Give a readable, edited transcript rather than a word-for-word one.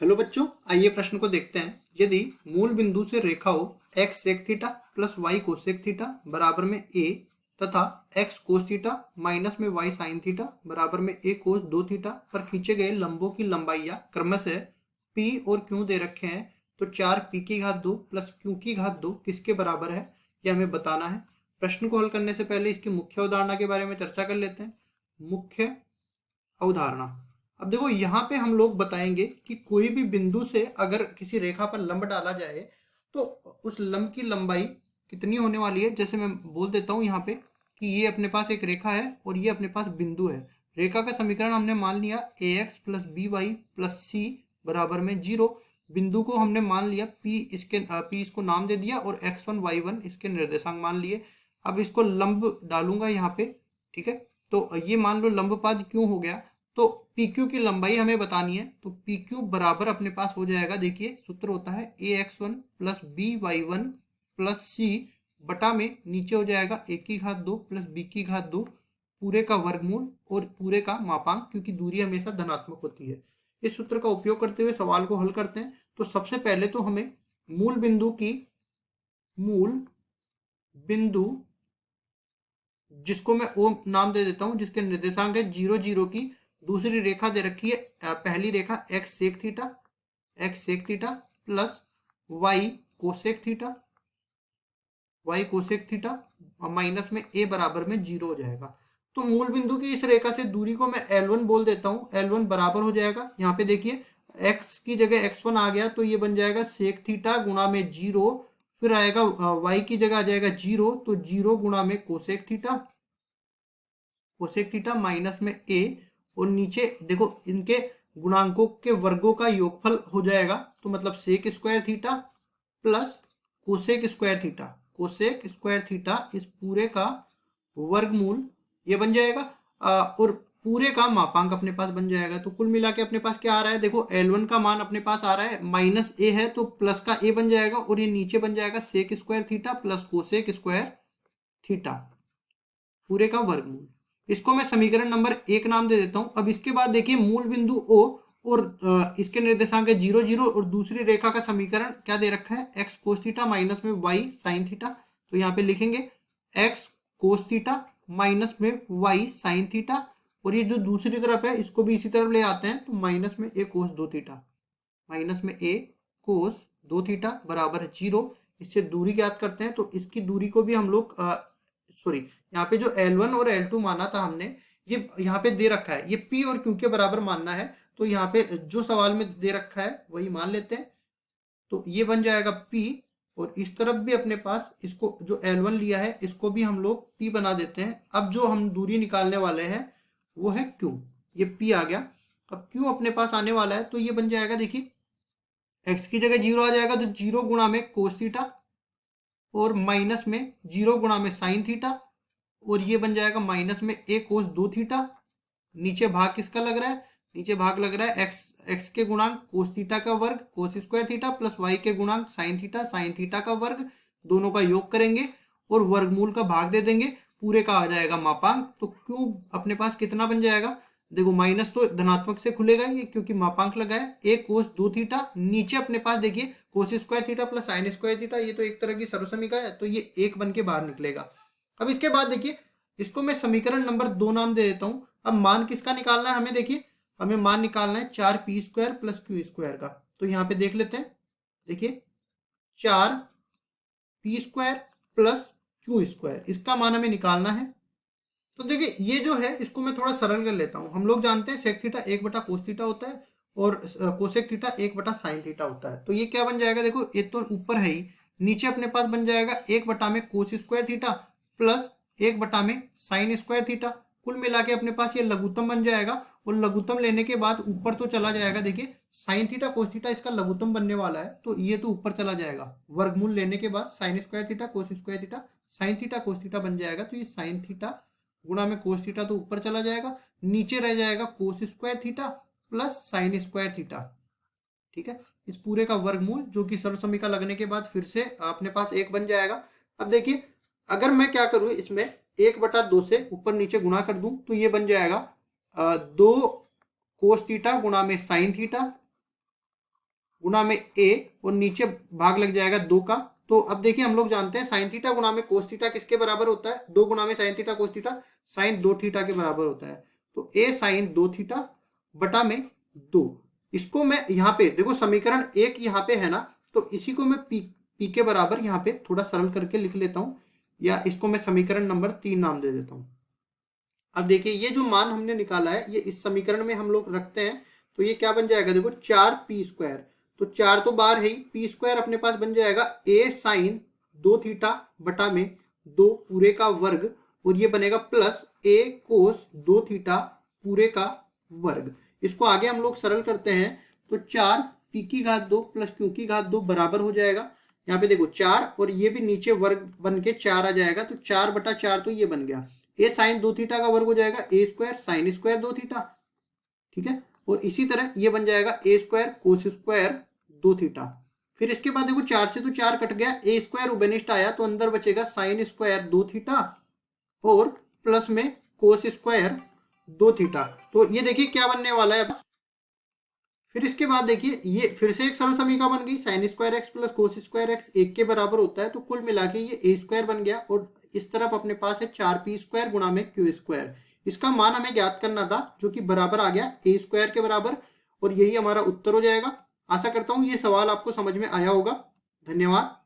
Hello बच्चों, आइए प्रश्न को देखते हैं। यदि मूल बिंदु से रेखा हो x sec theta plus y cosec theta बराबर में a तथा x कोस थीटा माइनस में y साइन थीटा बराबर में a कोस 2 थीटा पर खींचे गए लंबों की लंबाइयां क्रमशः p और q दे रखे हैं, तो 4p की घात 2 प्लस q की घात 2 किसके बराबर है, यह हमें बताना है। प्रश्न को हल करने से पहले इसकी मुख्य अवधारणा के बारे में चर्चा कर लेते हैं। मुख्य अवधारणा। अब देखो, यहाँ पे हम लोग बताएंगे कि कोई भी बिंदु से अगर किसी रेखा पर लंब डाला जाए तो उस लंब की लंबाई कितनी होने वाली है। जैसे मैं बोल देता हूँ यहाँ पे कि ये अपने पास एक रेखा है और ये अपने पास बिंदु है। रेखा का समीकरण हमने मान लिया A X plus B Y plus C बराबर में 0। बिंदु को हमने मान लिया पी, इसको नाम दे दिया और x1 y1 इसके निर्देशांक मान लिए। अब इसको लंब डालूंगा यहाँ पे, ठीक है। तो ये मान लो लंबपाद क्यों हो गया, तो पी क्यू की लंबाई हमें बतानी है। तो पी क्यू बराबर अपने पास हो जाएगा, देखिए सूत्र होता है A X one plus B Y one plus C बटा में नीचे हो जाएगा ए की घात 2 प्लस बी की घात 2 पूरे का वर्गमूल और पूरे का मापांक, क्योंकि दूरी हमेशा धनात्मक होती है। इस सूत्र का उपयोग करते हुए सवाल को हल करते हैं। तो सबसे पहले तो हमें मूल बिंदु जिसको मैं ओ नाम दे देता हूं, जिसके निर्देशांक है 0 0 की दूसरी रेखा दे रखी है। पहली रेखा X sec theta plus Y cosec theta minus में ए बराबर में 0 हो जाएगा। तो मूल बिंदु की इस रेखा से दूरी को मैं L1 बोल देता हूँ। L1 बराबर हो जाएगा, यहाँ पे देखिए x की जगह x1 आ गया तो ये बन जाएगा सेक थीटा गुणा में 0, फिर आएगा y की जगह आ जाएगा 0, तो 0 गुणा में कोसेक थीटा माइनस में a, और नीचे देखो इनके गुणांकों के वर्गों का योगफल हो जाएगा, तो मतलब sec square theta plus cosec square theta इस पूरे का वर्गमूल ये बन जाएगा। और पूरे का मापांक अपने पास बन जाएगा। तो कुल मिला के अपने पास क्या आ रहा है, देखो L1 का मान अपने पास आ रहा है माइनस ए है, तो प्लस का ए बन जाएगा और ये नीचे बन जाएगा sec square theta plus cosec square theta पूरे का वर्गमूल। इसको मैं समीकरण नंबर 1 नाम दे देता हूं। अब इसके बाद देखिए मूल बिंदु O और इसके निर्देशांक है 0 0 और दूसरी रेखा का समीकरण क्या दे रखा है, x कोस थीटा माइनस में y साइन थीटा। तो यहाँ पे लिखेंगे x कोस थीटा माइनस में y साइन थीटा, और ये जो दूसरी तरफ है इसको भी इसी तरफ ले आते हैं, तो माइनस में a कोस 2 थीटा बराबर है 0। इससे दूरी ज्ञात करते हैं, तो इसकी दूरी को भी हम लोग यहाँ पे जो L1 और L2 माना था हमने, ये यहाँ पे दे रखा है, ये P और Q के बराबर मानना है। तो यहाँ पे जो सवाल में दे रखा है वही मान लेते हैं। तो ये बन जाएगा P, और इस तरफ भी अपने पास इसको जो L1 लिया है इसको भी हम लोग P बना देते हैं। अब जो हम दूरी निकालने वाले हैं वो है Q, ये P आ गया। अब Q अपने पास आने वाला है, तो ये बन जाएगा, देखिए x की जगह 0 आ जाएगा, तो 0 गुणा में कोस थीटा और माइनस में 0 गुणा में साइन थीटा, और ये बन जाएगा माइनस में a कोस 2 थीटा। नीचे भाग किसका लग रहा है, नीचे भाग लग रहा है x के गुणांक कोस थीटा का वर्ग cos square theta plus y के गुणांक साइन थीटा का वर्ग, दोनों का योग करेंगे और वर्गमूल का भाग दे देंगे, पूरे का आ जाएगा मापांक। तो क्यों अपने पास कितना बन जाएगा, देखो माइनस तो धनात्मक से खुलेगा ये, क्योंकि मापांक लगा है a कोस 2 थीटा। नीचे अपने पास देखिए cos square theta plus sine square theta, ये तो एक तरह की सर्वसमीका है, तो ये 1 बन के बाहर निकलेगा। अब इसके बाद देखिए इसको मैं समीकरण नंबर 2 नाम दे देता हूं। अब मान किसका निकालना है हमें, देखिए हमें मान निकालना है 4p square plus q square का। तो यहाँ पे देख लेते हैं, देखिए 4p square plus q square, इसका मान हमें निकालना है। तो देखिए ये जो है इसको मैं थोड़ा सरल कर लेता हूँ। हम लोग जानते हैं सेक थीटा 1 बटा कोस थीटा होता है और कोसेक थीटा 1 बटा साइन थीटा होता है। तो ये क्या बन जाएगा, देखो ये तो ऊपर है ही, नीचे अपने पास बन जाएगा 1 बटा में कोस स्क्वायर थीटा प्लस 1 बटा में साइन स्क्वायर थीटा। कुल मिला के अपने पास ये लघुत्तम बन जाएगा, और लघुत्तम लेने के बाद ऊपर तो चला जाएगा, देखिए साइन थीटा कोस थीटा इसका लघुत्तम बनने वाला है, तो ये तो ऊपर चला जाएगा। वर्गमूल लेने के बाद sine square theta cos square theta sine theta cos theta बन जाएगा, तो ये साइन थीटा गुणा में कोस थीटा तो ऊपर चला जाएगा, नीचे रह जाएगा cos square theta plus sine square theta, ठीक है। इस पूरे का वर्गमूल जो कि सर्वसमीका लगने के बाद फिर से अपने पास 1 बन जाएगा। अब देखिए अगर मैं क्या करूं, इसमें 1/2 से ऊपर नीचे गुणा कर दूं, तो ये बन जाएगा 2 कोस थीटा गुणा में साइन थीटा गुना में a और नीचे भाग लग जाएगा 2 का। तो अब देखिए हम लोग जानते हैं साइन थीटा गुना में कोस थीटा किसके बराबर होता है, 2 गुना में sine theta cos theta sine 2 theta के बराबर होता है। तो a साइन 2 थीटा बटा में 2। इसको मैं यहाँ पे देखो समीकरण 1 यहाँ पे है ना, तो इसी को मैं पी के बराबर यहाँ पे थोड़ा सरल करके लिख लेता हूँ, या इसको मैं समीकरण नंबर 3 नाम दे देता हूँ। अब देखिए ये जो मान हमने निकाला है ये इस समीकरण में हम लोग रखते हैं, तो ये क्या बन जाएगा, देखो 4p²। तो 4 तो बाहर है ही, p² अपने पास बन जाएगा a साइन 2 थीटा बटा में 2 पूरे का वर्ग, और ये बनेगा प्लस a कोस 2 थीटा पूरे का वर्ग। इसको आगे हम लोग सरल करते हैं, तो 4p की घात 2 प्लस q की घात 2 बराबर हो जाएगा। यहाँ पे देखो 4 और ये भी नीचे वर्ग बन के 4 आ जाएगा, तो 4 बटा 4 तो ये बन गया। a साइन 2 थीटा का वर्ग हो जाएगा a² साइन स्क्वायर 2 थीटा, ठीक है। और इसी तरह ये बन जाएगा a² कोस स्क्वायर 2 थीटा। फिर इसके बाद देखो 4 से तो 4 कट गया, a² उबेनिस्ट आया तो अंदर बचेगा साइन स्क्वायर 2 थीटा और प्लस में कोस स्क्वायर 2 थीटा। तो ये देखिए क्या बनने वाला है। फिर इसके बाद देखिए ये फिर से एक सरल समीकरण बन गई, sine square x plus cos square x 1 के बराबर होता है। तो कुल मिला के ये a² बन गया, और इस तरफ अपने पास है 4p² गुणा में q²। इसका मान हमें ज्ञात करना था जो कि बराबर आ गया a² के बराबर, और यही हमारा उत्तर हो जाएगा। आशा करता हूँ ये सवाल आपको समझ में आया होगा। धन्यवाद।